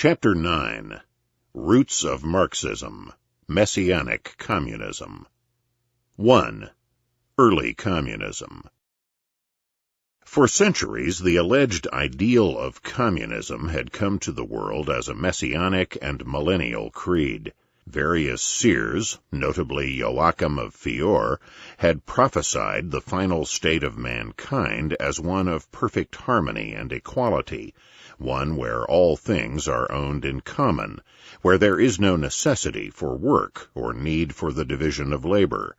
Chapter 9. Roots of Marxism. Messianic Communism. 1. Early Communism. For centuries, the alleged ideal of communism had come to the world as a messianic and millennial creed. Various seers, notably Joachim of Fiore, had prophesied the final state of mankind as one of perfect harmony and equality, one where all things are owned in common, where there is no necessity for work or need for the division of labor.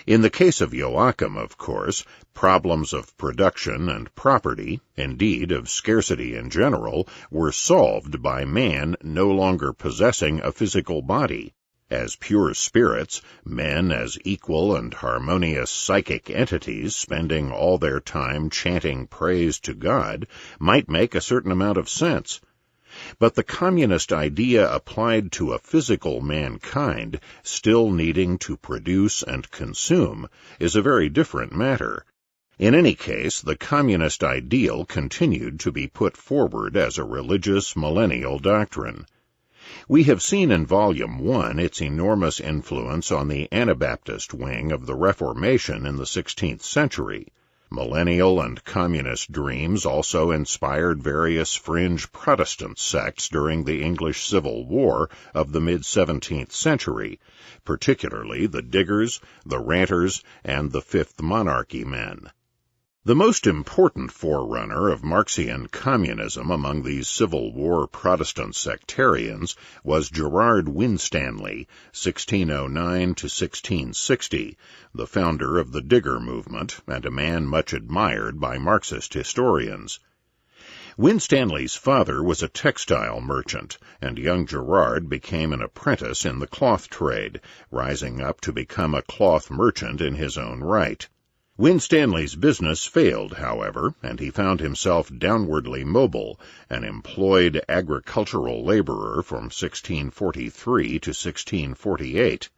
In the case of Joachim, of course, problems of production and property, indeed of scarcity in general, were solved by man no longer possessing a physical body. As pure spirits, men as equal and harmonious psychic entities spending all their time chanting praise to God might make a certain amount of sense. But the communist idea applied to a physical mankind, still needing to produce and consume, is a very different matter. In any case, the communist ideal continued to be put forward as a religious millennial doctrine. We have seen in Volume 1 its enormous influence on the Anabaptist wing of the Reformation in the 16th century. Millennial and communist dreams also inspired various fringe Protestant sects during the English Civil War of the mid-17th century, particularly the Diggers, the Ranters, and the Fifth Monarchy men. The most important forerunner of Marxian communism among these Civil War Protestant sectarians was Gerard Winstanley, 1609 to 1660, the founder of the Digger movement and a man much admired by Marxist historians. Winstanley's father was a textile merchant, and young Gerard became an apprentice in the cloth trade, rising up to become a cloth merchant in his own right. Winstanley's business failed, however, and he found himself downwardly mobile, an employed agricultural laborer from 1643 to 1648.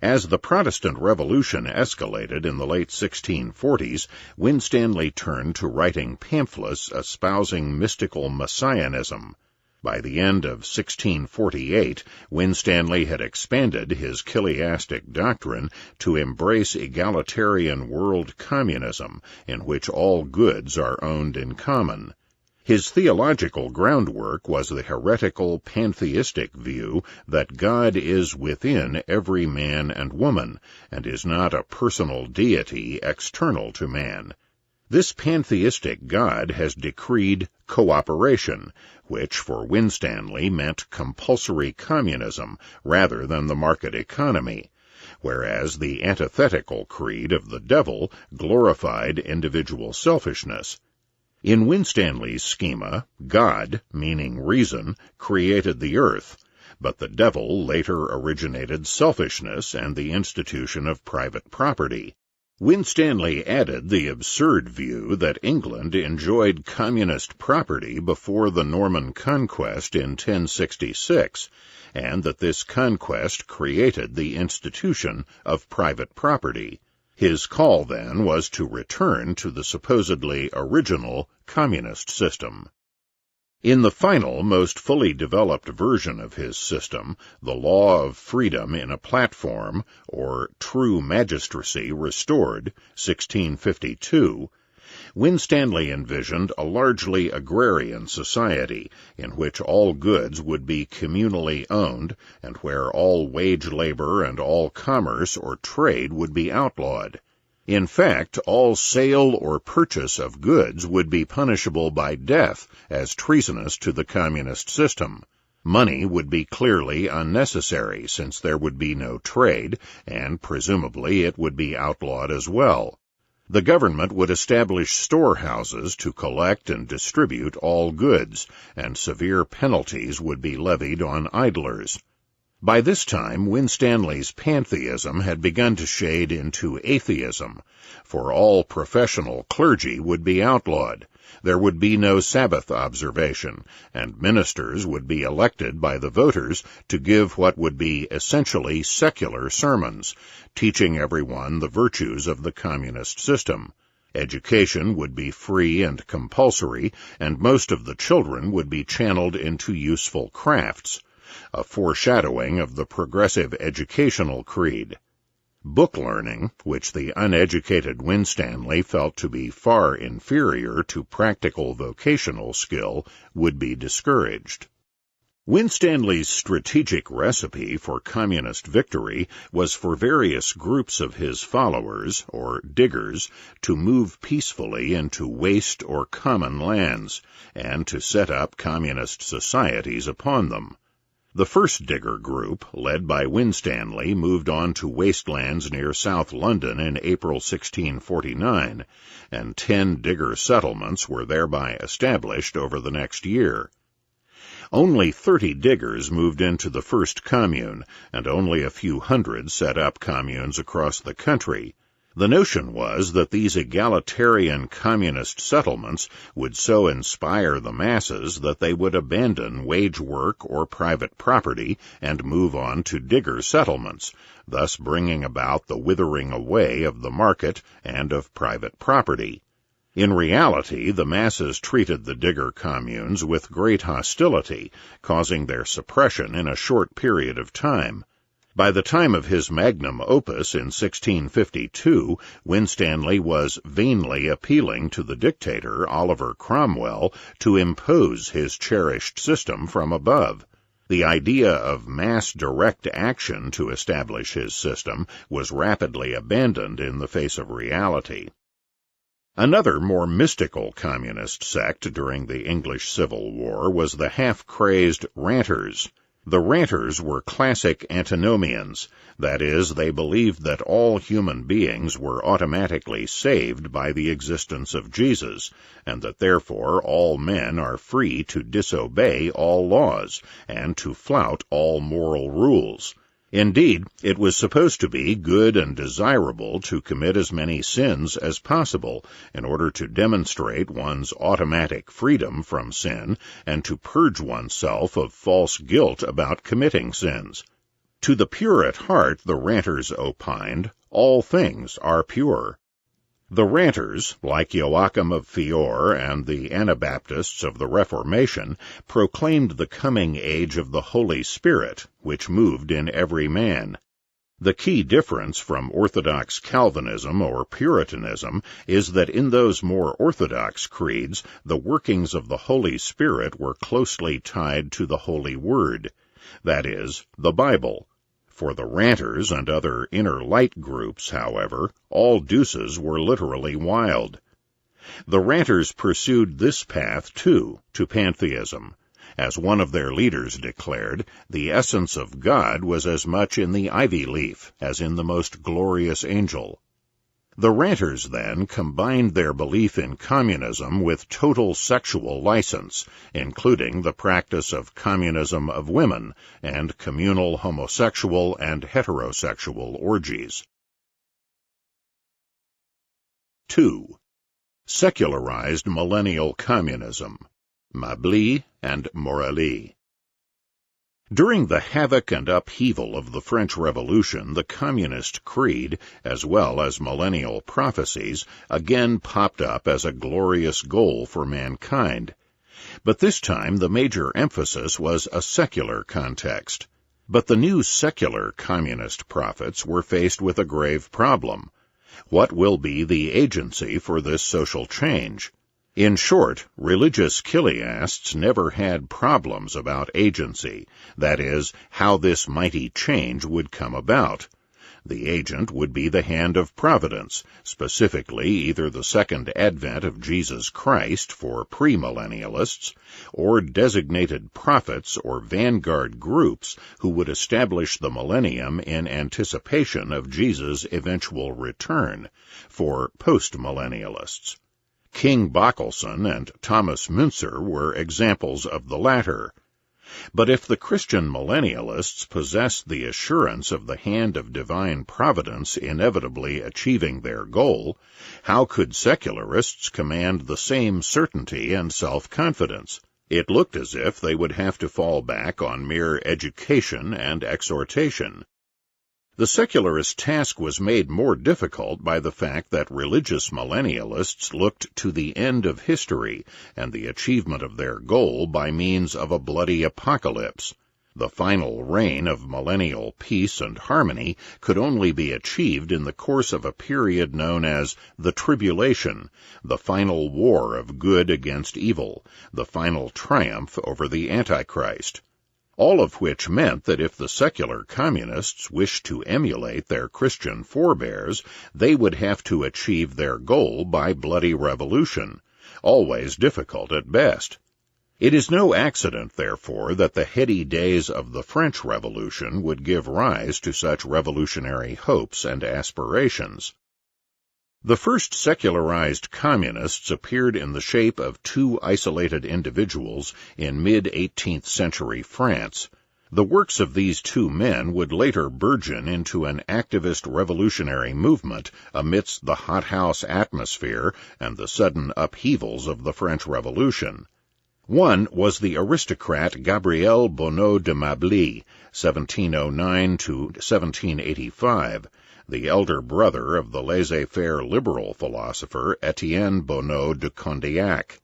As the Protestant Revolution escalated in the late 1640s, Winstanley turned to writing pamphlets espousing mystical messianism. By the end of 1648, Winstanley had expanded his chiliastic doctrine to embrace egalitarian world communism, in which all goods are owned in common. His theological groundwork was the heretical pantheistic view that God is within every man and woman, and is not a personal deity external to man. This pantheistic God has decreed cooperation, which for Winstanley meant compulsory communism rather than the market economy, whereas the antithetical creed of the devil glorified individual selfishness. In Winstanley's schema, God, meaning reason, created the earth, but the devil later originated selfishness and the institution of private property. Winstanley added the absurd view that England enjoyed communist property before the Norman conquest in 1066, and that this conquest created the institution of private property. His call, then, was to return to the supposedly original communist system. In the final, most fully developed version of his system, the law of freedom in a platform, or true magistracy restored, 1652, Winstanley envisioned a largely agrarian society, in which all goods would be communally owned, and where all wage labor and all commerce or trade would be outlawed. In fact, all sale or purchase of goods would be punishable by death as treasonous to the communist system. Money would be clearly unnecessary, since there would be no trade, and presumably it would be outlawed as well. The government would establish storehouses to collect and distribute all goods, and severe penalties would be levied on idlers. By this time, Winstanley's pantheism had begun to shade into atheism, for all professional clergy would be outlawed. There would be no Sabbath observation, and ministers would be elected by the voters to give what would be essentially secular sermons, teaching everyone the virtues of the communist system. Education would be free and compulsory, and most of the children would be channeled into useful crafts, a foreshadowing of the progressive educational creed. Book learning, which the uneducated Winstanley felt to be far inferior to practical vocational skill, would be discouraged. Winstanley's strategic recipe for communist victory was for various groups of his followers, or diggers, to move peacefully into waste or common lands, and to set up communist societies upon them. The first digger group, led by Winstanley, moved on to wastelands near South London in April 1649, and 10 digger settlements were thereby established over the next year. Only 30 diggers moved into the first commune, and only a few hundred set up communes across the country. The notion was that these egalitarian communist settlements would so inspire the masses that they would abandon wage work or private property and move on to digger settlements, thus bringing about the withering away of the market and of private property. In reality, the masses treated the digger communes with great hostility, causing their suppression in a short period of time. By the time of his magnum opus in 1652, Winstanley was vainly appealing to the dictator, Oliver Cromwell, to impose his cherished system from above. The idea of mass direct action to establish his system was rapidly abandoned in the face of reality. Another more mystical communist sect during the English Civil War was the half-crazed Ranters. The Ranters were classic antinomians, that is, they believed that all human beings were automatically saved by the existence of Jesus, and that therefore all men are free to disobey all laws, and to flout all moral rules. Indeed, it was supposed to be good and desirable to commit as many sins as possible in order to demonstrate one's automatic freedom from sin and to purge oneself of false guilt about committing sins. To the pure at heart, the Ranters opined, all things are pure. The Ranters, like Joachim of Fiore and the Anabaptists of the Reformation, proclaimed the coming age of the Holy Spirit, which moved in every man. The key difference from Orthodox Calvinism or Puritanism is that in those more orthodox creeds, the workings of the Holy Spirit were closely tied to the Holy Word, that is, the Bible. For the Ranters and other inner light groups, however, all deuces were literally wild. The Ranters pursued this path, too, to pantheism. As one of their leaders declared, the essence of God was as much in the ivy leaf as in the most glorious angel. The Ranters, then, combined their belief in communism with total sexual license, including the practice of communism of women and communal homosexual and heterosexual orgies. 2. Secularized millennial communism, Mably and Morelli. During the havoc and upheaval of the French Revolution, the communist creed, as well as millennial prophecies, again popped up as a glorious goal for mankind. But this time the major emphasis was a secular context. But the new secular communist prophets were faced with a grave problem. What will be the agency for this social change? In short, religious chiliasts never had problems about agency, that is, how this mighty change would come about. The agent would be the hand of providence, specifically either the second advent of Jesus Christ for premillennialists, or designated prophets or vanguard groups who would establish the millennium in anticipation of Jesus' eventual return, for postmillennialists. King Bockelson and Thomas Müntzer were examples of the latter. But if the Christian millennialists possessed the assurance of the hand of divine providence inevitably achieving their goal, how could secularists command the same certainty and self-confidence? It looked as if they would have to fall back on mere education and exhortation. The secularist task was made more difficult by the fact that religious millennialists looked to the end of history and the achievement of their goal by means of a bloody apocalypse. The final reign of millennial peace and harmony could only be achieved in the course of a period known as the Tribulation, the final war of good against evil, the final triumph over the Antichrist. All of which meant that if the secular communists wished to emulate their Christian forebears, they would have to achieve their goal by bloody revolution, always difficult at best. It is no accident, therefore, that the heady days of the French Revolution would give rise to such revolutionary hopes and aspirations. The first secularized communists appeared in the shape of two isolated individuals in mid-18th century France. The works of these two men would later burgeon into an activist revolutionary movement amidst the hothouse atmosphere and the sudden upheavals of the French Revolution. One was the aristocrat Gabriel Bonneau de Mably, 1709 to 1785, the elder brother of the laissez-faire liberal philosopher Etienne Bonneau de Condillac.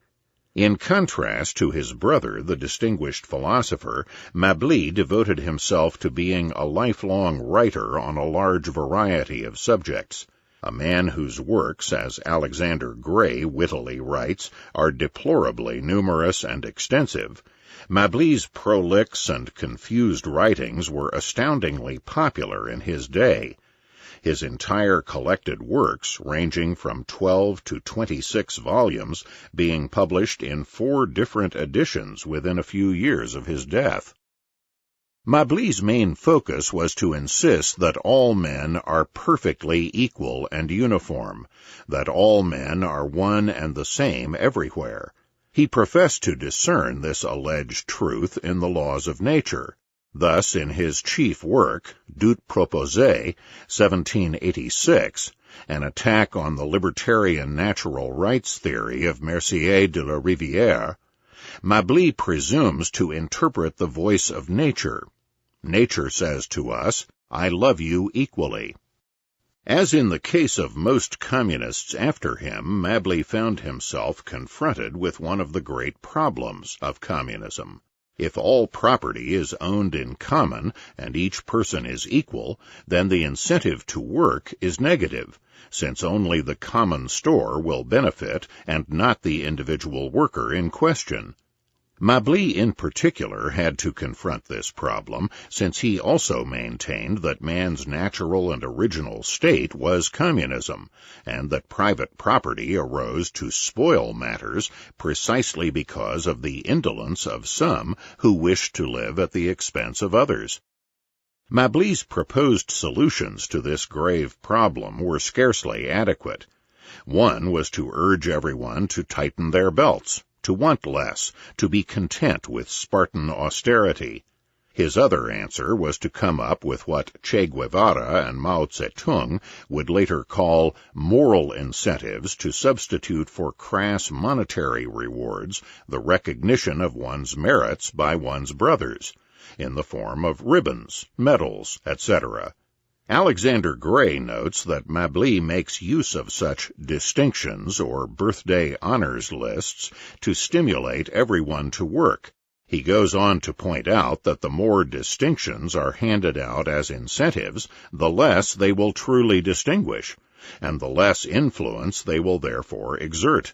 In contrast to his brother, the distinguished philosopher, Mably devoted himself to being a lifelong writer on a large variety of subjects, a man whose works, as Alexander Gray wittily writes, are deplorably numerous and extensive. Mably's prolix and confused writings were astoundingly popular in his day. His entire collected works, ranging from 12 to 26 volumes, being published in 4 different editions within a few years of his death. Mably's main focus was to insist that all men are perfectly equal and uniform, that all men are one and the same everywhere. He professed to discern this alleged truth in the laws of nature. Thus, in his chief work, Doute Proposé, 1786, an attack on the libertarian natural rights theory of Mercier de la Rivière, Mably presumes to interpret the voice of nature. Nature says to us, "I love you equally." As in the case of most communists after him, Mably found himself confronted with one of the great problems of communism. If all property is owned in common and each person is equal, then the incentive to work is negative, since only the common store will benefit and not the individual worker in question. Mably in particular had to confront this problem, since he also maintained that man's natural and original state was communism, and that private property arose to spoil matters precisely because of the indolence of some who wished to live at the expense of others. Mably's proposed solutions to this grave problem were scarcely adequate. One was to urge everyone to tighten their belts, to want less, to be content with Spartan austerity. His other answer was to come up with what Che Guevara and Mao Zedong would later call moral incentives to substitute for crass monetary rewards the recognition of one's merits by one's brothers, in the form of ribbons, medals, etc. Alexander Gray notes that Mably makes use of such distinctions or birthday honors lists to stimulate everyone to work. He goes on to point out that the more distinctions are handed out as incentives, the less they will truly distinguish, and the less influence they will therefore exert.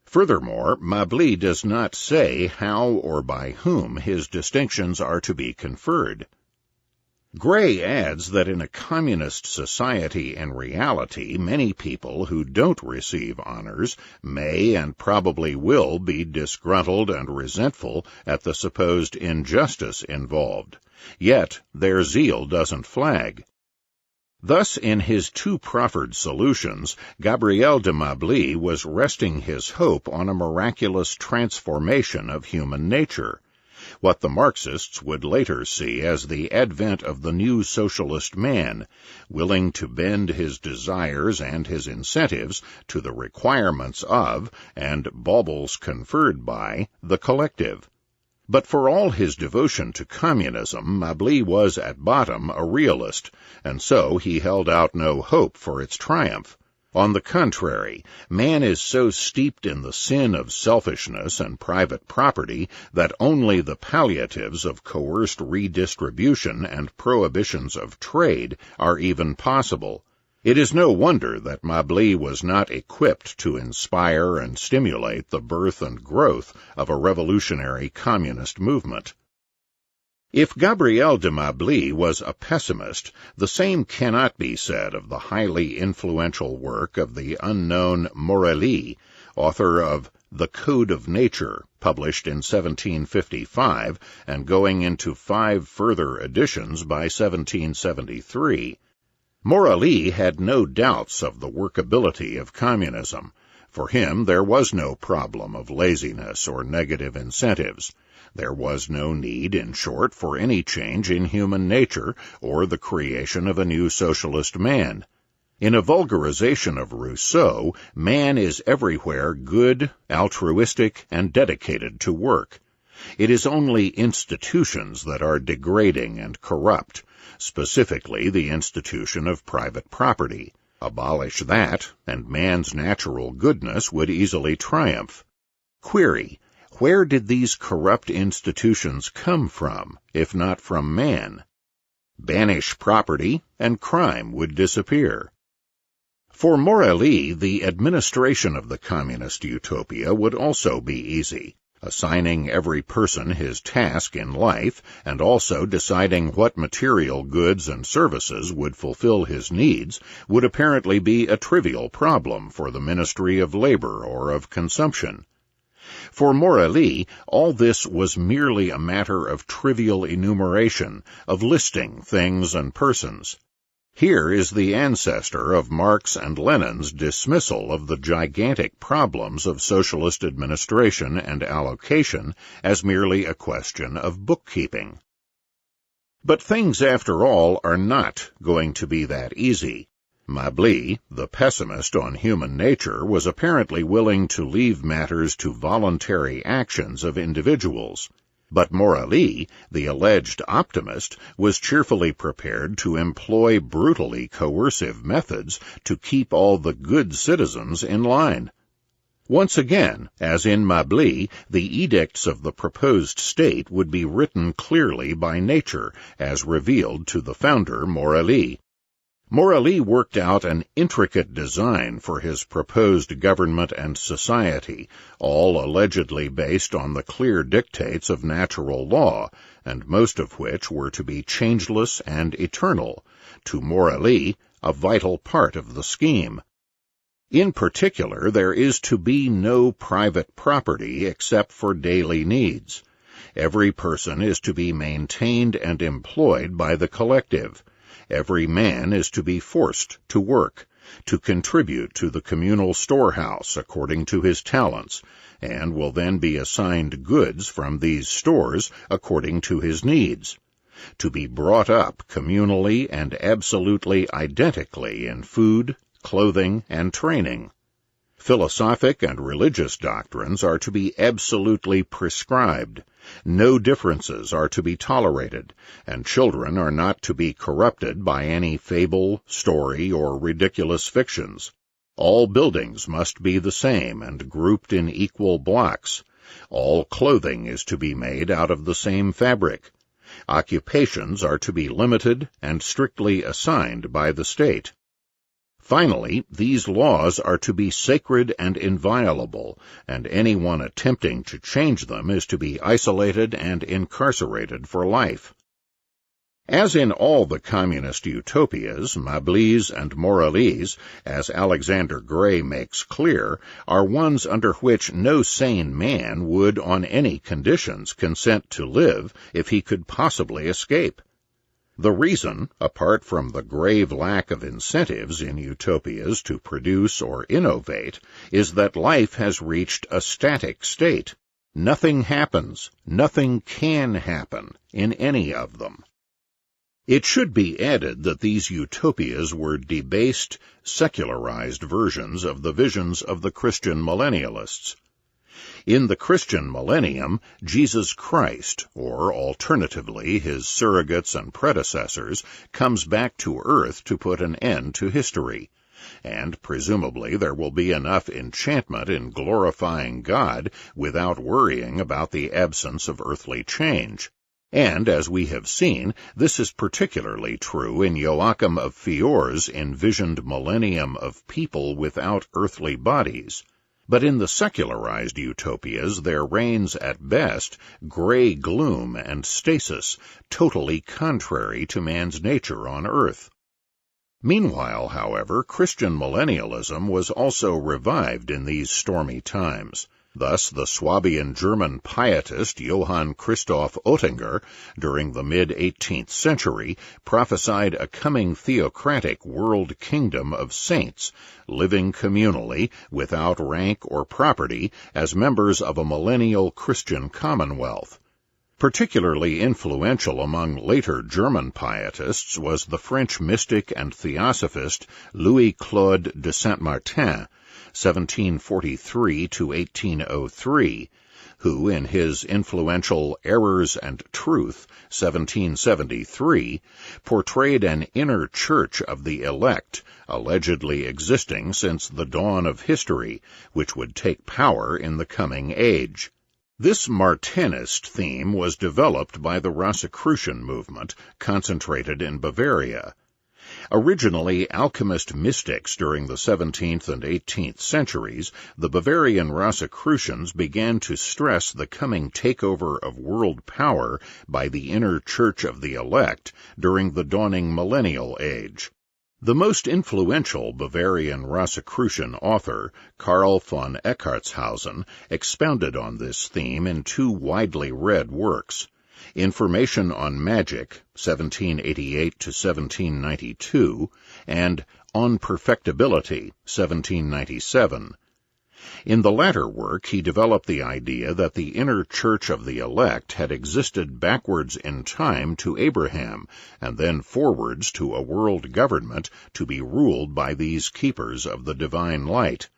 Furthermore, Mably does not say how or by whom his distinctions are to be conferred. Gray adds that in a communist society in reality, many people who don't receive honors may and probably will be disgruntled and resentful at the supposed injustice involved, yet their zeal doesn't flag. Thus, in his two proffered solutions, Gabriel de Mably was resting his hope on a miraculous transformation of human nature, what the Marxists would later see as the advent of the new socialist man, willing to bend his desires and his incentives to the requirements of, and baubles conferred by, the collective. But for all his devotion to communism, Mably was at bottom a realist, and so he held out no hope for its triumph. On the contrary, man is so steeped in the sin of selfishness and private property that only the palliatives of coerced redistribution and prohibitions of trade are even possible. It is no wonder that Mably was not equipped to inspire and stimulate the birth and growth of a revolutionary communist movement. If Gabriel de Mably was a pessimist, the same cannot be said of the highly influential work of the unknown Morelli, author of The Code of Nature, published in 1755 and going into 5 further editions by 1773. Morelli had no doubts of the workability of communism. For him there was no problem of laziness or negative incentives. There was no need, in short, for any change in human nature or the creation of a new socialist man. In a vulgarization of Rousseau, man is everywhere good, altruistic, and dedicated to work. It is only institutions that are degrading and corrupt, specifically the institution of private property. Abolish that, and man's natural goodness would easily triumph. Query: where did these corrupt institutions come from, if not from man? Banish property, and crime would disappear. For Morelli, the administration of the communist utopia would also be easy. Assigning every person his task in life, and also deciding what material goods and services would fulfill his needs, would apparently be a trivial problem for the Ministry of Labor or of Consumption. For Morelli, all this was merely a matter of trivial enumeration, of listing things and persons. Here is the ancestor of Marx and Lenin's dismissal of the gigantic problems of socialist administration and allocation as merely a question of bookkeeping. But things, after all, are not going to be that easy. Mably, the pessimist on human nature, was apparently willing to leave matters to voluntary actions of individuals. But Morelli, the alleged optimist, was cheerfully prepared to employ brutally coercive methods to keep all the good citizens in line. Once again, as in Mably, the edicts of the proposed state would be written clearly by nature, as revealed to the founder Morelli. Morelli worked out an intricate design for his proposed government and society, all allegedly based on the clear dictates of natural law, and most of which were to be changeless and eternal, to Morelli a vital part of the scheme. In particular, there is to be no private property except for daily needs. Every person is to be maintained and employed by the collective. Every man is to be forced to work, to contribute to the communal storehouse according to his talents, and will then be assigned goods from these stores according to his needs, to be brought up communally and absolutely identically in food, clothing, and training. Philosophic and religious doctrines are to be absolutely prescribed. No differences are to be tolerated, and children are not to be corrupted by any fable, story, or ridiculous fictions. All buildings must be the same and grouped in equal blocks. All clothing is to be made out of the same fabric. Occupations are to be limited and strictly assigned by the state. Finally, these laws are to be sacred and inviolable, and anyone attempting to change them is to be isolated and incarcerated for life. As in all the communist utopias, Mably's and Morelli's, as Alexander Gray makes clear, are ones under which no sane man would on any conditions consent to live if he could possibly escape. The reason, apart from the grave lack of incentives in utopias to produce or innovate, is that life has reached a static state. Nothing happens, nothing can happen in any of them. It should be added that these utopias were debased, secularized versions of the visions of the Christian millennialists. In the Christian millennium, Jesus Christ, or alternatively his surrogates and predecessors, comes back to earth to put an end to history. And presumably there will be enough enchantment in glorifying God without worrying about the absence of earthly change. And, as we have seen, this is particularly true in Joachim of Fior's envisioned millennium of people without earthly bodies. But in the secularized utopias there reigns at best gray gloom and stasis, totally contrary to man's nature on earth. Meanwhile, however, Christian millennialism was also revived in these stormy times. Thus, the Swabian German pietist Johann Christoph Oettinger, during the mid-18th century, prophesied a coming theocratic world kingdom of saints, living communally, without rank or property, as members of a millennial Christian commonwealth. Particularly influential among later German pietists was the French mystic and theosophist Louis-Claude de Saint-Martin, 1743 to 1803, who, in his influential Errors and Truth, 1773, portrayed an inner church of the elect, allegedly existing since the dawn of history, which would take power in the coming age. This Martinist theme was developed by the Rosicrucian movement, concentrated in Bavaria. Originally alchemist mystics during the 17th and 18th centuries, the Bavarian Rosicrucians began to stress the coming takeover of world power by the inner church of the elect during the dawning millennial age. The most influential Bavarian Rosicrucian author, Karl von Eckartshausen, expounded on this theme in two widely read works, Information on Magic, 1788 to 1792, and On Perfectibility, 1797. In the latter work, he developed the idea that the inner church of the elect had existed backwards in time to Abraham, and then forwards to a world government to be ruled by these keepers of the divine light.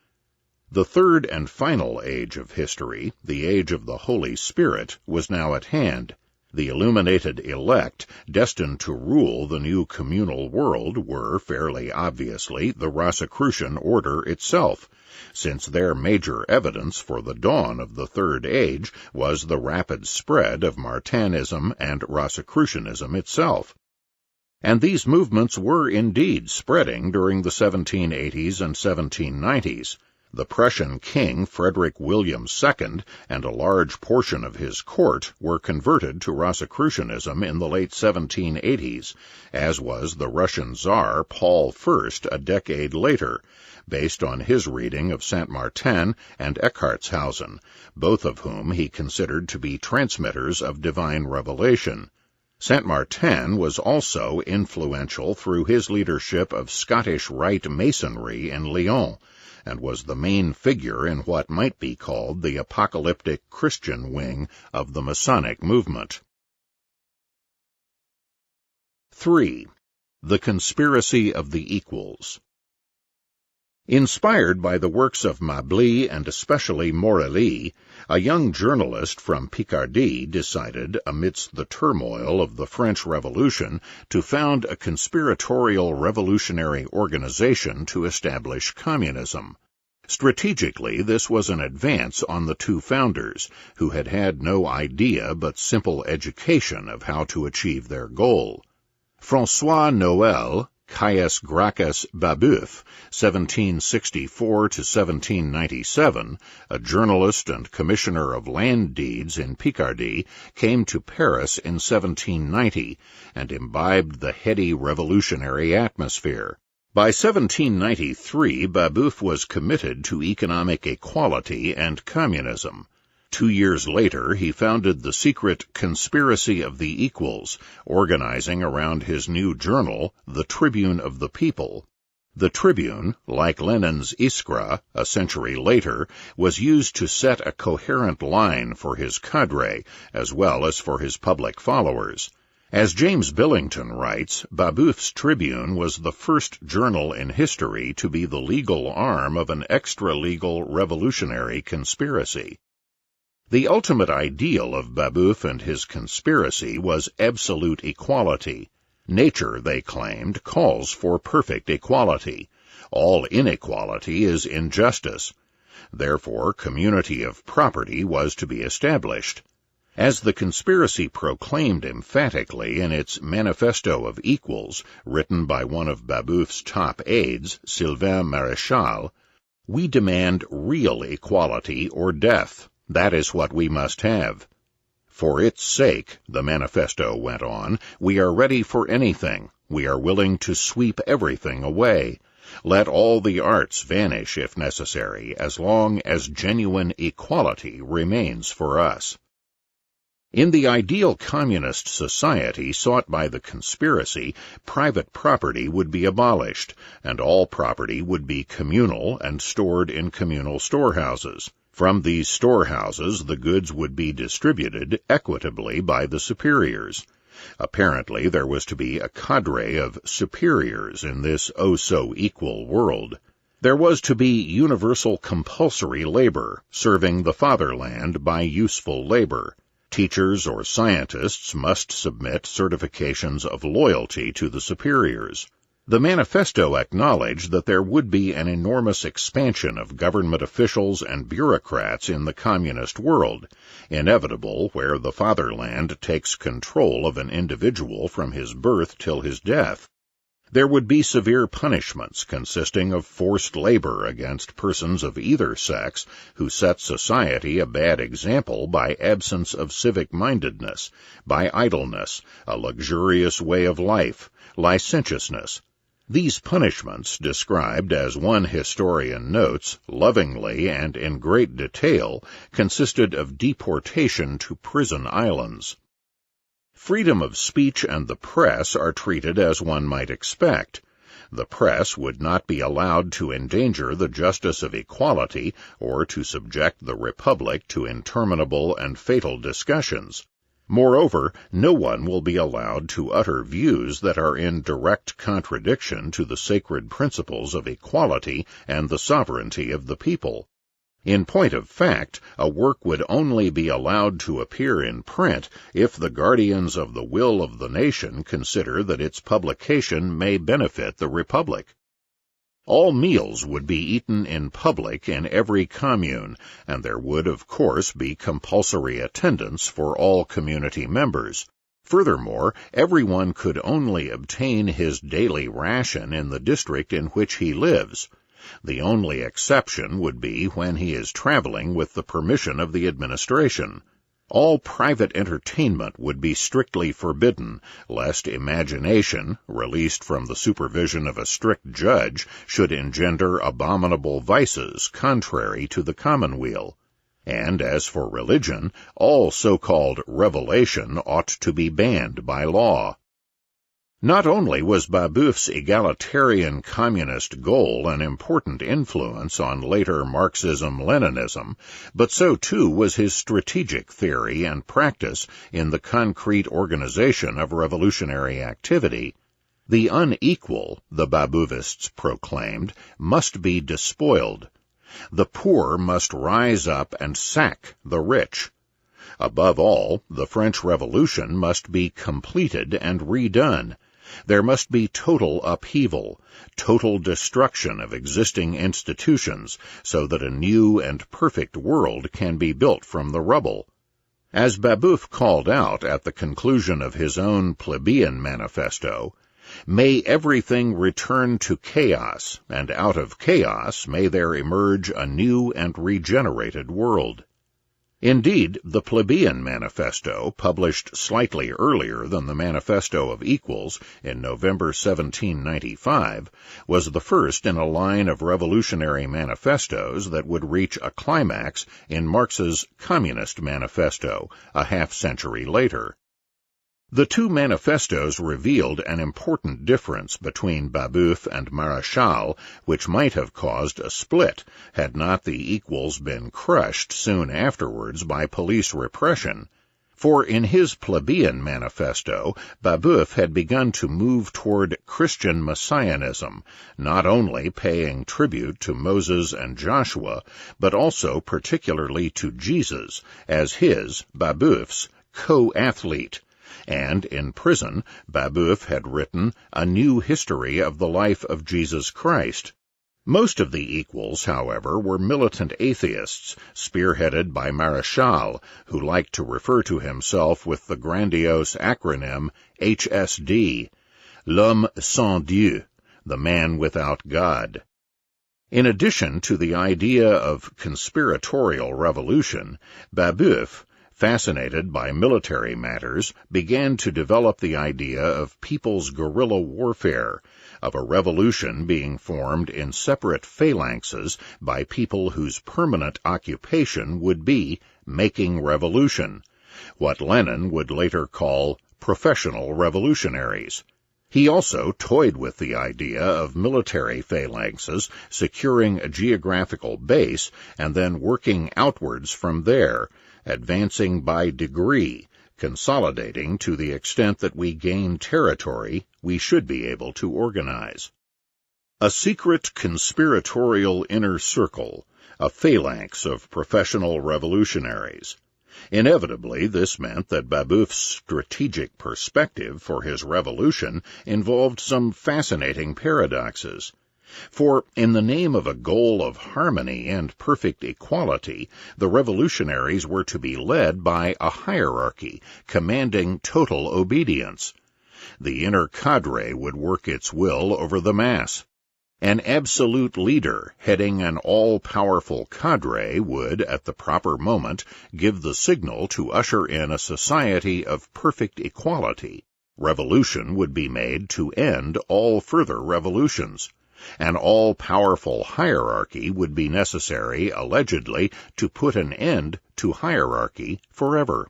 The third and final age of history, the age of the Holy Spirit, was now at hand. The illuminated elect, destined to rule the new communal world, were, fairly obviously, the Rosicrucian order itself, since their major evidence for the dawn of the Third Age was the rapid spread of Martinism and Rosicrucianism itself. And these movements were indeed spreading during the 1780s and 1790s. The Prussian king Frederick William II and a large portion of his court were converted to Rosicrucianism in the late 1780s, as was the Russian Tsar Paul I a decade later, based on his reading of Saint-Martin and Eckartshausen, both of whom he considered to be transmitters of divine revelation. Saint-Martin was also influential through his leadership of Scottish Rite Masonry in Lyon, and was the main figure in what might be called the apocalyptic Christian wing of the Masonic movement. 3. The Conspiracy of the Equals. Inspired by the works of Mably and especially Morelly, a young journalist from Picardy decided, amidst the turmoil of the French Revolution, to found a conspiratorial revolutionary organization to establish communism. Strategically, this was an advance on the two founders, who had had no idea but simple education of how to achieve their goal. François Noël, Caius Gracchus Babeuf, 1764 to 1797, a journalist and commissioner of land deeds in Picardy, came to Paris in 1790 and imbibed the heady revolutionary atmosphere. By 1793, Babeuf was committed to economic equality and communism. 2 years later, he founded the secret Conspiracy of the Equals, organizing around his new journal, The Tribune of the People. The Tribune, like Lenin's Iskra, a century later, was used to set a coherent line for his cadre, as well as for his public followers. As James Billington writes, Babeuf's Tribune was the first journal in history to be the legal arm of an extra-legal revolutionary conspiracy. The ultimate ideal of Babeuf and his conspiracy was absolute equality. Nature, they claimed, calls for perfect equality. All inequality is injustice. Therefore, community of property was to be established. As the conspiracy proclaimed emphatically in its Manifesto of Equals, written by one of Babeuf's top aides, Sylvain Maréchal, "We demand real equality or death. That is what we must have. For its sake," the manifesto went on, "we are ready for anything. We are willing to sweep everything away. Let all the arts vanish if necessary, as long as genuine equality remains for us." In the ideal communist society sought by the conspiracy, private property would be abolished, and all property would be communal and stored in communal storehouses. From these storehouses the goods would be distributed equitably by the superiors. Apparently there was to be a cadre of superiors in this oh-so-equal world. There was to be universal compulsory labor, serving the fatherland by useful labor. Teachers or scientists must submit certifications of loyalty to the superiors. The manifesto acknowledged that there would be an enormous expansion of government officials and bureaucrats in the communist world, inevitable where the fatherland takes control of an individual from his birth till his death. There would be severe punishments consisting of forced labor against persons of either sex who set society a bad example by absence of civic-mindedness, by idleness, a luxurious way of life, licentiousness. These punishments, described as one historian notes, lovingly and in great detail, consisted of deportation to prison islands. Freedom of speech and the press are treated as one might expect. The press would not be allowed to endanger the justice of equality or to subject the Republic to interminable and fatal discussions. Moreover, no one will be allowed to utter views that are in direct contradiction to the sacred principles of equality and the sovereignty of the people. In point of fact, a work would only be allowed to appear in print if the guardians of the will of the nation consider that its publication may benefit the Republic. All meals would be eaten in public in every commune, and there would, of course, be compulsory attendance for all community members. Furthermore, everyone could only obtain his daily ration in the district in which he lives. The only exception would be when he is traveling with the permission of the administration. All private entertainment would be strictly forbidden, lest imagination, released from the supervision of a strict judge, should engender abominable vices contrary to the commonweal. And as for religion, all so-called revelation ought to be banned by law. Not only was Babeuf's egalitarian communist goal an important influence on later Marxism-Leninism, but so too was his strategic theory and practice in the concrete organization of revolutionary activity. The unequal, the Babeuvists proclaimed, must be despoiled. The poor must rise up and sack the rich. Above all, the French Revolution must be completed and redone. There must be total upheaval, total destruction of existing institutions, so that a new and perfect world can be built from the rubble. As Babeuf called out at the conclusion of his own plebeian manifesto, "May everything return to chaos, and out of chaos may there emerge a new and regenerated world." Indeed, the plebeian manifesto, published slightly earlier than the Manifesto of Equals in November 1795, was the first in a line of revolutionary manifestos that would reach a climax in Marx's Communist Manifesto a half-century later. The two manifestos revealed an important difference between Babeuf and Maréchal, which might have caused a split had not the equals been crushed soon afterwards by police repression. For in his plebeian manifesto, Babeuf had begun to move toward Christian messianism, not only paying tribute to Moses and Joshua, but also particularly to Jesus as his, Babeuf's, co-athlete. And in prison, Babeuf had written A New History of the Life of Jesus Christ. Most of the equals, however, were militant atheists, spearheaded by Maréchal, who liked to refer to himself with the grandiose acronym HSD, L'homme sans Dieu, the man without God. In addition to the idea of conspiratorial revolution, Babeuf, fascinated by military matters, began to develop the idea of people's guerrilla warfare, of a revolution being formed in separate phalanxes by people whose permanent occupation would be making revolution, what Lenin would later call professional revolutionaries. He also toyed with the idea of military phalanxes securing a geographical base and then working outwards from there, advancing by degree, consolidating to the extent that we gain territory we should be able to organize. A secret conspiratorial inner circle, a phalanx of professional revolutionaries. Inevitably, this meant that Babeuf's strategic perspective for his revolution involved some fascinating paradoxes. For, in the name of a goal of harmony and perfect equality, the revolutionaries were to be led by a hierarchy, commanding total obedience. The inner cadre would work its will over the mass. An absolute leader heading an all-powerful cadre would, at the proper moment, give the signal to usher in a society of perfect equality. Revolution would be made to end all further revolutions. An all-powerful hierarchy would be necessary, allegedly, to put an end to hierarchy forever.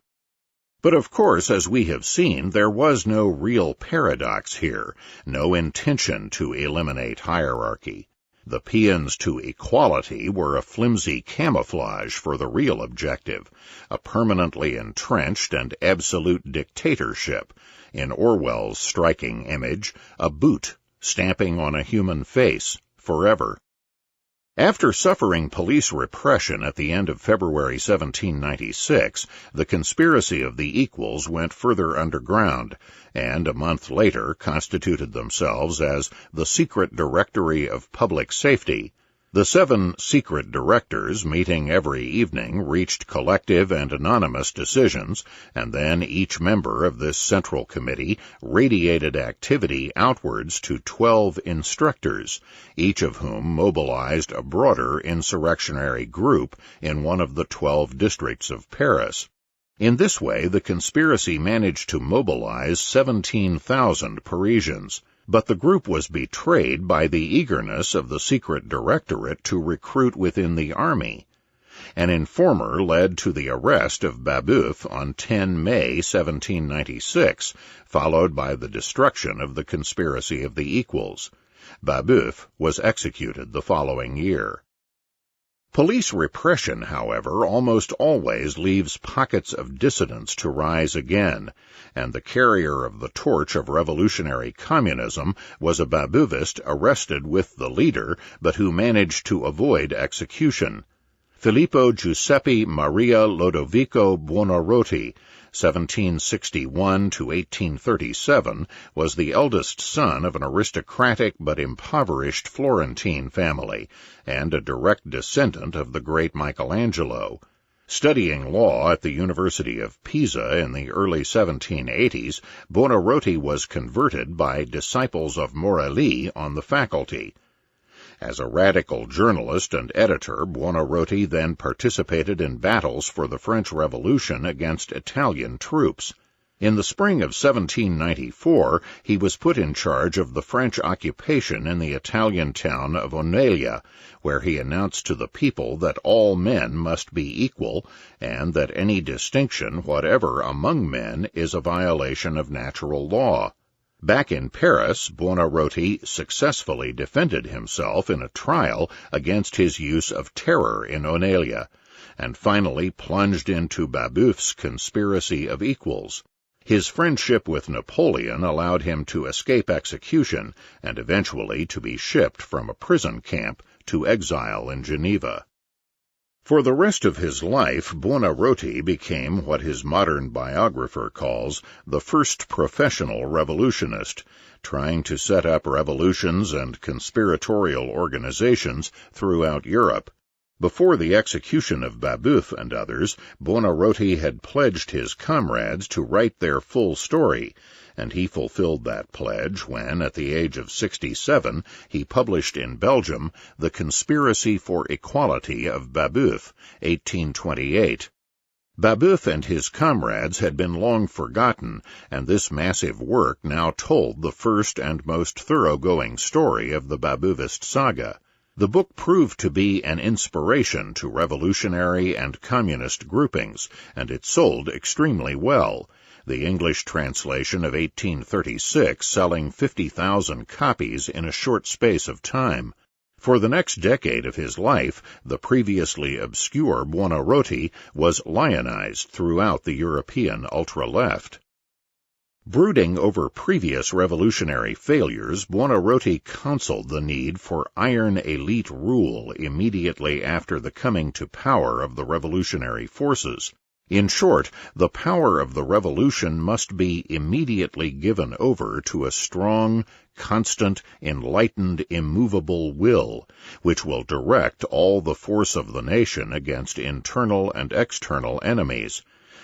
But of course, as we have seen, there was no real paradox here, no intention to eliminate hierarchy. The paeans to equality were a flimsy camouflage for the real objective, a permanently entrenched and absolute dictatorship, in Orwell's striking image, a boot stamping on a human face forever. After suffering police repression at the end of February 1796, the conspiracy of the equals went further underground, and a month later constituted themselves as the Secret Directory of Public Safety. The 7 secret directors, meeting every evening, reached collective and anonymous decisions, and then each member of this central committee radiated activity outwards to 12 instructors, each of whom mobilized a broader insurrectionary group in one of the 12 districts of Paris. In this way, the conspiracy managed to mobilize 17,000 Parisians. But the group was betrayed by the eagerness of the secret directorate to recruit within the army. An informer led to the arrest of Babeuf on 10 May 1796, followed by the destruction of the conspiracy of the equals. Babeuf was executed the following year. Police repression, however, almost always leaves pockets of dissidents to rise again, and the carrier of the torch of revolutionary communism was a Babeuvist arrested with the leader, but who managed to avoid execution. Filippo Giuseppe Maria Lodovico Buonarroti, 1761 to 1837, was the eldest son of an aristocratic but impoverished Florentine family, and a direct descendant of the great Michelangelo. Studying law at the University of Pisa in the early 1780s, Buonarroti was converted by disciples of Morelli on the faculty. As a radical journalist and editor, Buonarroti then participated in battles for the French Revolution against Italian troops. In the spring of 1794, he was put in charge of the French occupation in the Italian town of Oneglia, where he announced to the people that all men must be equal, and that any distinction whatever among men is a violation of natural law. Back in Paris, Buonarroti successfully defended himself in a trial against his use of terror in Oneglia, and finally plunged into Babeuf's conspiracy of equals. His friendship with Napoleon allowed him to escape execution and eventually to be shipped from a prison camp to exile in Geneva. For the rest of his life, Buonarroti became what his modern biographer calls the first professional revolutionist, trying to set up revolutions and conspiratorial organizations throughout Europe. Before the execution of Babeuf and others, Buonarroti had pledged his comrades to write their full story, and he fulfilled that pledge when, at the age of 67, he published in Belgium The Conspiracy for Equality of Babeuf, 1828. Babeuf and his comrades had been long forgotten, and this massive work now told the first and most thoroughgoing story of the Babeuvist saga. The book proved to be an inspiration to revolutionary and communist groupings, and it sold extremely well, the English translation of 1836 selling 50,000 copies in a short space of time. For the next decade of his life, the previously obscure Buonarroti was lionized throughout the European ultra-left. Brooding over previous revolutionary failures, Buonarroti counseled the need for iron elite rule immediately after the coming to power of the revolutionary forces. In short, the power of the revolution must be immediately given over to a strong, constant, enlightened, immovable will, which will direct all the force of the nation against internal and external enemies,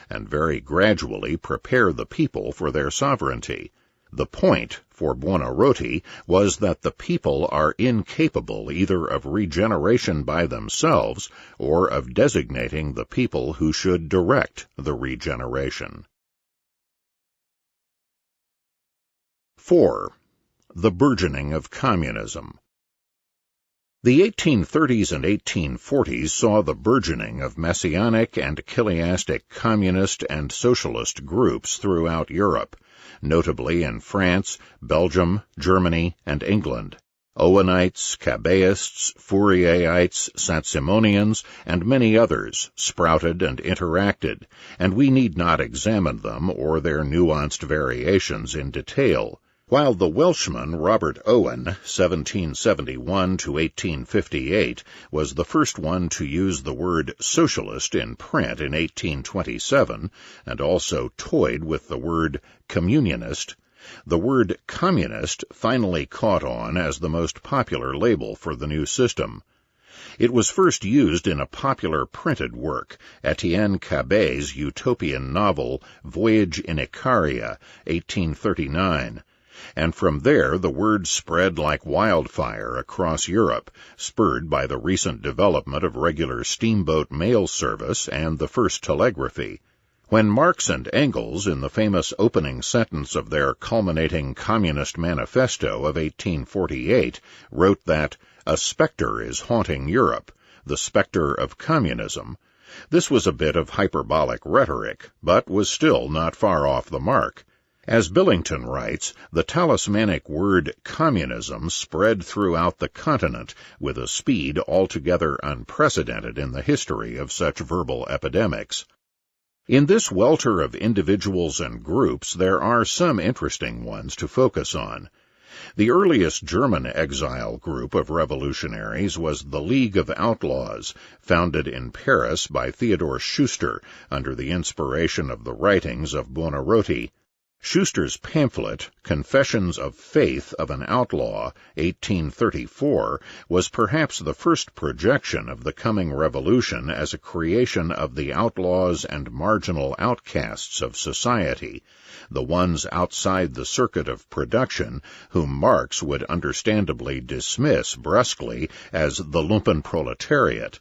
and very gradually prepare the people for their sovereignty. The point, for Buonarroti, was that the people are incapable either of regeneration by themselves or of designating the people who should direct the regeneration. 4. The burgeoning of communism. The 1830s and 1840s saw the burgeoning of Messianic and chiliastic communist and socialist groups throughout Europe, notably in France, Belgium, Germany, and England. Owenites, Cabaists, Fourierites, Saint-Simonians, and many others sprouted and interacted, and we need not examine them or their nuanced variations in detail. While the Welshman Robert Owen, 1771 to 1858, was the first one to use the word socialist in print in 1827, and also toyed with the word communionist, the word communist finally caught on as the most popular label for the new system. It was first used in a popular printed work, Etienne Cabet's utopian novel Voyage in Icaria, 1839, and from there the word spread like wildfire across Europe, spurred by the recent development of regular steamboat mail service and the first telegraphy. When Marx and Engels, in the famous opening sentence of their culminating Communist Manifesto of 1848, wrote that a specter is haunting Europe, the specter of communism, this was a bit of hyperbolic rhetoric, but was still not far off the mark. As Billington writes, the talismanic word communism spread throughout the continent with a speed altogether unprecedented in the history of such verbal epidemics. In this welter of individuals and groups, there are some interesting ones to focus on. The earliest German exile group of revolutionaries was the League of Outlaws, founded in Paris by Theodor Schuster under the inspiration of the writings of Buonarroti. Schuster's pamphlet, Confessions of Faith of an Outlaw, 1834, was perhaps the first projection of the coming revolution as a creation of the outlaws and marginal outcasts of society, the ones outside the circuit of production, whom Marx would understandably dismiss brusquely as the lumpen proletariat.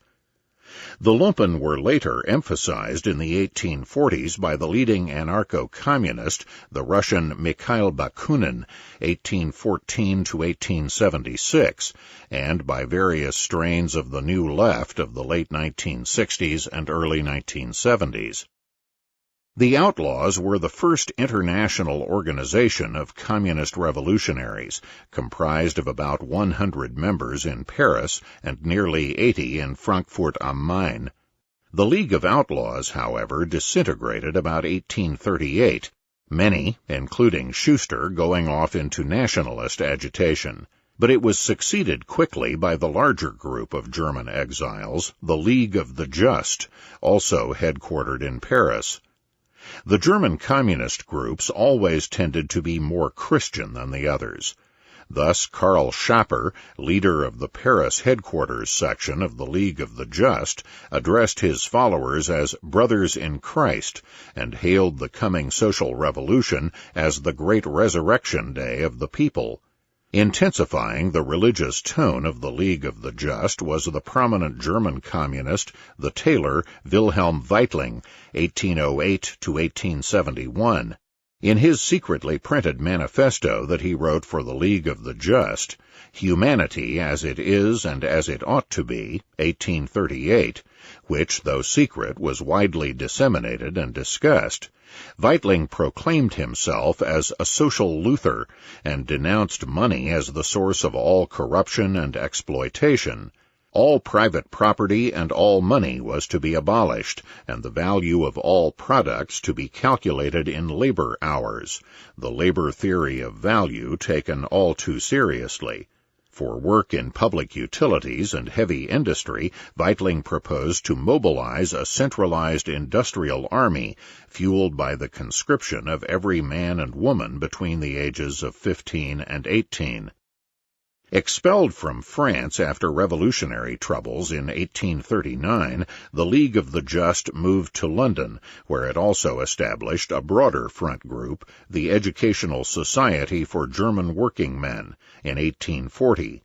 The lumpen were later emphasized in the 1840s by the leading anarcho-communist, the Russian Mikhail Bakunin, 1814 to 1876, and by various strains of the New Left of the late 1960s and early 1970s. The Outlaws were the first international organization of communist revolutionaries, comprised of about 100 members in Paris and nearly 80 in Frankfurt am Main. The League of Outlaws, however, disintegrated about 1838, many, including Schuster, going off into nationalist agitation. But it was succeeded quickly by the larger group of German exiles, the League of the Just, also headquartered in Paris. The German communist groups always tended to be more Christian than the others. Thus, Karl Schapper, leader of the Paris headquarters section of the League of the Just, addressed his followers as brothers in Christ and hailed the coming social revolution as the great resurrection day of the people. Intensifying the religious tone of the League of the Just was the prominent German communist, the tailor Wilhelm Weitling, 1808 to 1871. In his secretly printed manifesto that he wrote for the League of the Just, Humanity as it is and as it ought to be, 1838, which, though secret, was widely disseminated and discussed, Weitling proclaimed himself as a social Luther and denounced money as the source of all corruption and exploitation. All private property and all money was to be abolished, and the value of all products to be calculated in labor hours, the labor theory of value taken all too seriously. For work in public utilities and heavy industry, Weitling proposed to mobilize a centralized industrial army, fueled by the conscription of every man and woman between the ages of 15 and 18. Expelled from France after revolutionary troubles in 1839, the League of the Just moved to London, where it also established a broader front group, the Educational Society for German Working Men, in 1840.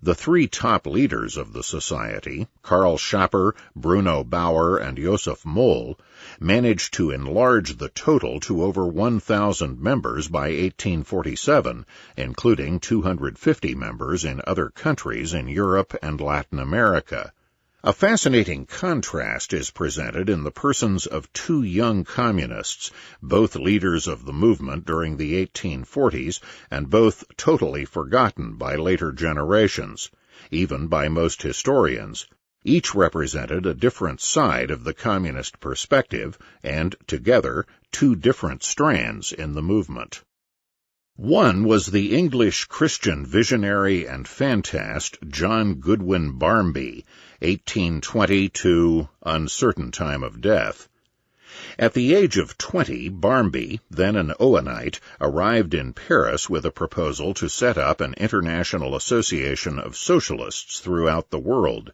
The three top leaders of the society, Karl Schapper, Bruno Bauer, and Josef Moll, managed to enlarge the total to over 1,000 members by 1847, including 250 members in other countries in Europe and Latin America. A fascinating contrast is presented in the persons of two young communists, both leaders of the movement during the 1840s and both totally forgotten by later generations, even by most historians. Each represented a different side of the communist perspective and, together, two different strands in the movement. One was the English Christian visionary and fantast John Goodwin Barmby, 1820 to uncertain time of death. At the age of 20, Barmby, then an Owenite, arrived in Paris with a proposal to set up an international association of socialists throughout the world.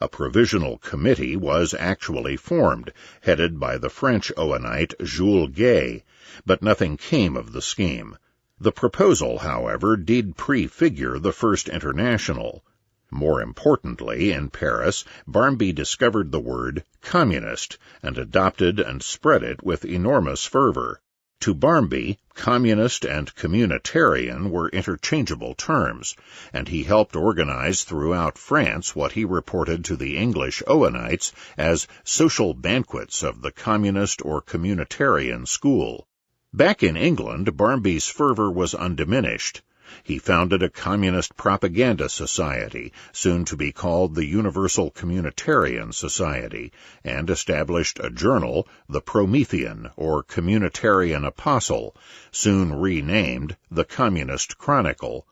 A provisional committee was actually formed, headed by the French Owenite Jules Gay, but nothing came of the scheme. The proposal, however, did prefigure the First International. More importantly, in Paris, Barmby discovered the word communist and adopted and spread it with enormous fervor. To Barmby, communist and communitarian were interchangeable terms, and he helped organize throughout France what he reported to the English Owenites as social banquets of the communist or communitarian school. Back in England, Barmby's fervor was undiminished. He founded a communist propaganda society, soon to be called the Universal Communitarian Society, and established a journal, the Promethean, or Communitarian Apostle, soon renamed the Communist Chronicle.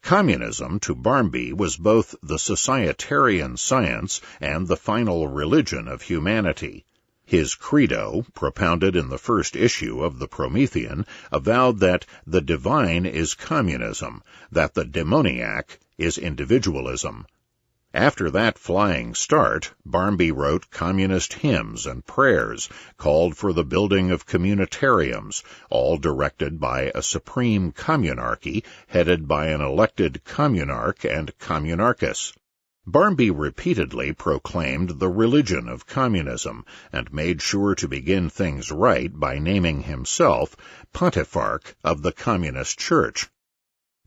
Communism, to Barmby, was both the societarian science and the final religion of humanity. His credo, propounded in the first issue of the Promethean, avowed that the divine is communism, that the demoniac is individualism. After that flying start, Barmby wrote communist hymns and prayers, called for the building of communitariums, all directed by a supreme communarchy headed by an elected communarch and communarchus. Barmby repeatedly proclaimed the religion of communism and made sure to begin things right by naming himself Pontifarch of the Communist Church.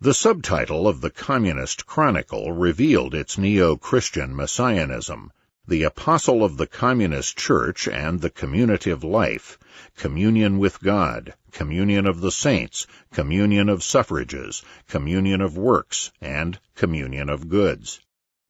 The subtitle of the Communist Chronicle revealed its neo-Christian messianism, the Apostle of the Communist Church and the Communitive Life, Communion with God, Communion of the Saints, Communion of Suffrages, Communion of Works, and Communion of Goods.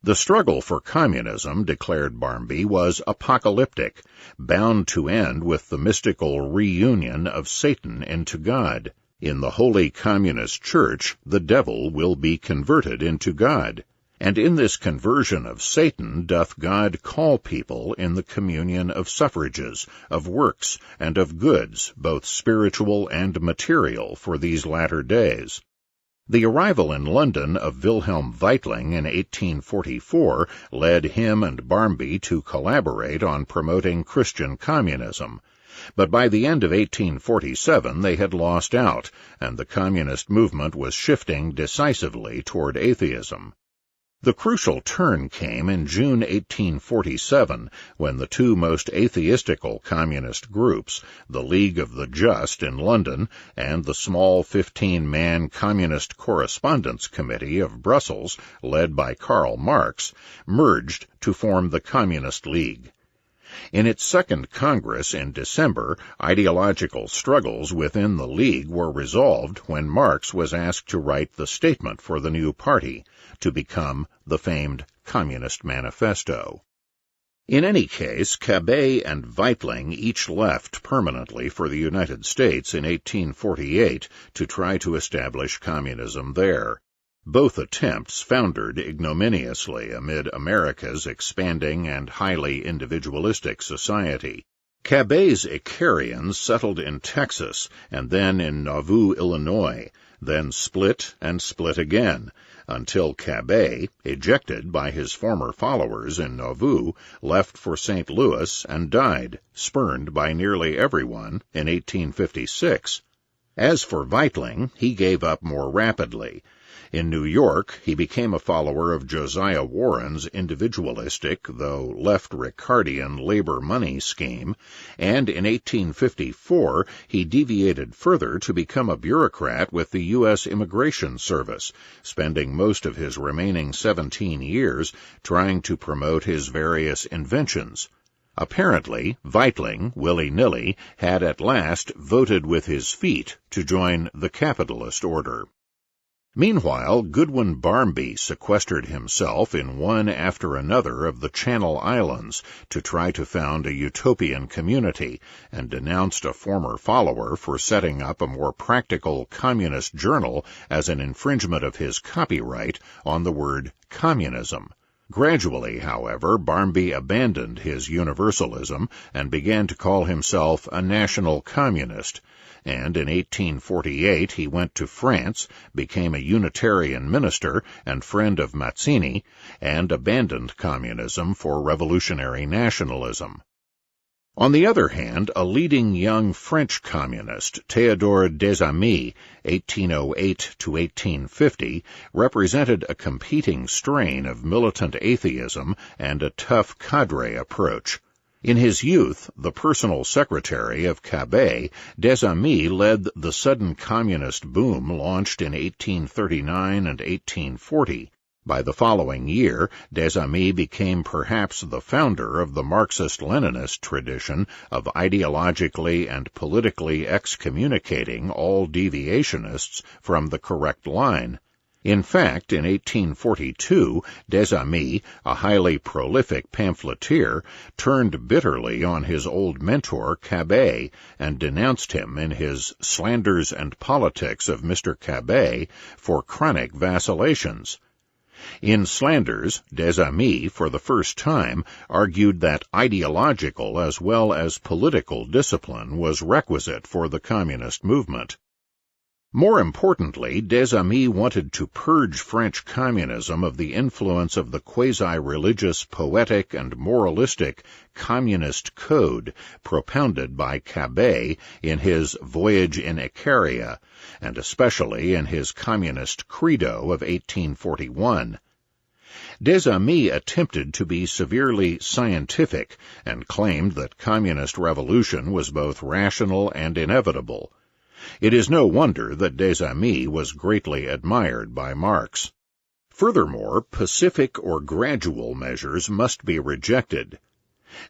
The struggle for communism, declared Barmby, was apocalyptic, bound to end with the mystical reunion of Satan into God. In the Holy Communist Church, the devil will be converted into God. And in this conversion of Satan doth God call people in the communion of suffrages, of works, and of goods, both spiritual and material, for these latter days. The arrival in London of Wilhelm Weitling in 1844 led him and Barmby to collaborate on promoting Christian communism. But by the end of 1847 they had lost out, and the communist movement was shifting decisively toward atheism. The crucial turn came in June 1847, when the two most atheistical communist groups, the League of the Just in London and the small 15-man Communist Correspondence Committee of Brussels, led by Karl Marx, merged to form the Communist League. In its second Congress in December, ideological struggles within the League were resolved when Marx was asked to write the statement for the new party, to become the famed Communist Manifesto. In any case, Cabet and Weitling each left permanently for the United States in 1848 to try to establish communism there. Both attempts foundered ignominiously amid America's expanding and highly individualistic society. Cabet's Icarians settled in Texas and then in Nauvoo, Illinois, then split and split again, until Cabet, ejected by his former followers in Nauvoo, left for St. Louis and died, spurned by nearly everyone, in 1856. As for Weitling, he gave up more rapidly. In New York, he became a follower of Josiah Warren's individualistic, though left-Ricardian, labor money scheme, and in 1854 he deviated further to become a bureaucrat with the U.S. Immigration Service, spending most of his remaining 17 years trying to promote his various inventions. Apparently, Weitling, willy-nilly, had at last voted with his feet to join the capitalist order. Meanwhile, Goodwin Barmby sequestered himself in one after another of the Channel Islands to try to found a utopian community, and denounced a former follower for setting up a more practical communist journal as an infringement of his copyright on the word communism. Gradually, however, Barmby abandoned his universalism and began to call himself a national communist, and in 1848 he went to France, became a Unitarian minister and friend of Mazzini, and abandoned communism for revolutionary nationalism. On the other hand, a leading young French communist, Théodore des Amis, 1808 to 1850, represented a competing strain of militant atheism and a tough cadre approach. In his youth, the personal secretary of Cabet, des Amis led the sudden communist boom launched in 1839 and 1840. By the following year, des Amis became perhaps the founder of the Marxist-Leninist tradition of ideologically and politically excommunicating all deviationists from the correct line. In fact, in 1842, des Amis, a highly prolific pamphleteer, turned bitterly on his old mentor, Cabet, and denounced him in his Slanders and Politics of Mr. Cabet for chronic vacillations. In Slanders, des Amis, for the first time, argued that ideological as well as political discipline was requisite for the communist movement. More importantly, des Amis wanted to purge French communism of the influence of the quasi-religious, poetic, and moralistic communist code propounded by Cabet in his Voyage in Icaria, and especially in his Communist Credo of 1841. Des Amis attempted to be severely scientific and claimed that communist revolution was both rational and inevitable. It is no wonder that des Amis was greatly admired by Marx. Furthermore, pacific or gradual measures must be rejected.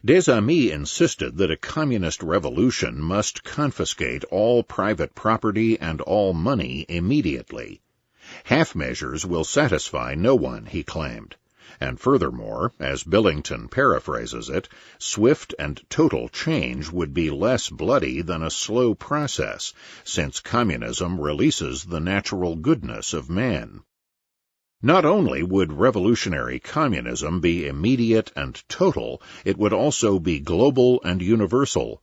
Des Amis insisted that a communist revolution must confiscate all private property and all money immediately. Half measures will satisfy no one, he claimed. And furthermore, as Billington paraphrases it, swift and total change would be less bloody than a slow process, since communism releases the natural goodness of man. Not only would revolutionary communism be immediate and total, it would also be global and universal.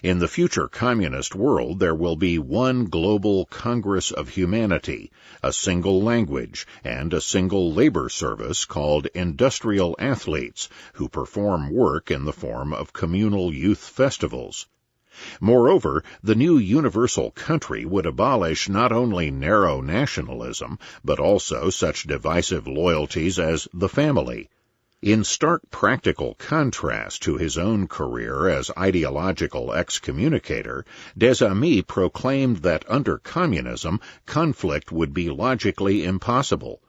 In the future communist world, there will be one global Congress of Humanity, a single language, and a single labor service called industrial athletes, who perform work in the form of communal youth festivals. Moreover, the new universal country would abolish not only narrow nationalism, but also such divisive loyalties as the family. In stark practical contrast to his own career as ideological excommunicator, Des Amis proclaimed that under communism, conflict would be logically impossible.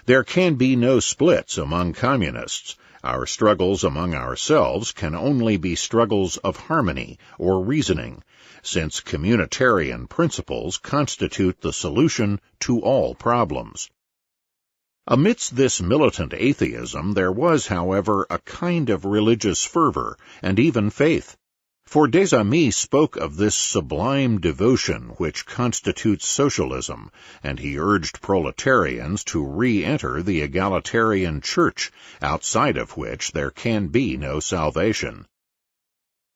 There can be no splits among communists. Our struggles among ourselves can only be struggles of harmony or reasoning, since communitarian principles constitute the solution to all problems. Amidst this militant atheism there was, however, a kind of religious fervor, and even faith. For Des Amis spoke of this sublime devotion which constitutes socialism, and he urged proletarians to re-enter the egalitarian church, outside of which there can be no salvation.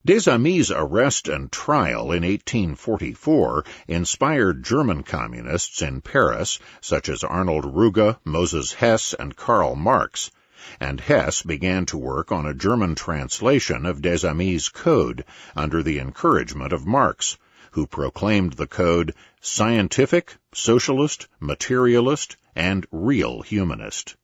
Des Amis' arrest and trial in 1844 inspired German communists in Paris, such as Arnold Ruge, Moses Hess, and Karl Marx, and Hess began to work on a German translation of Des Amis' code under the encouragement of Marx, who proclaimed the code scientific, socialist, materialist, and real humanist.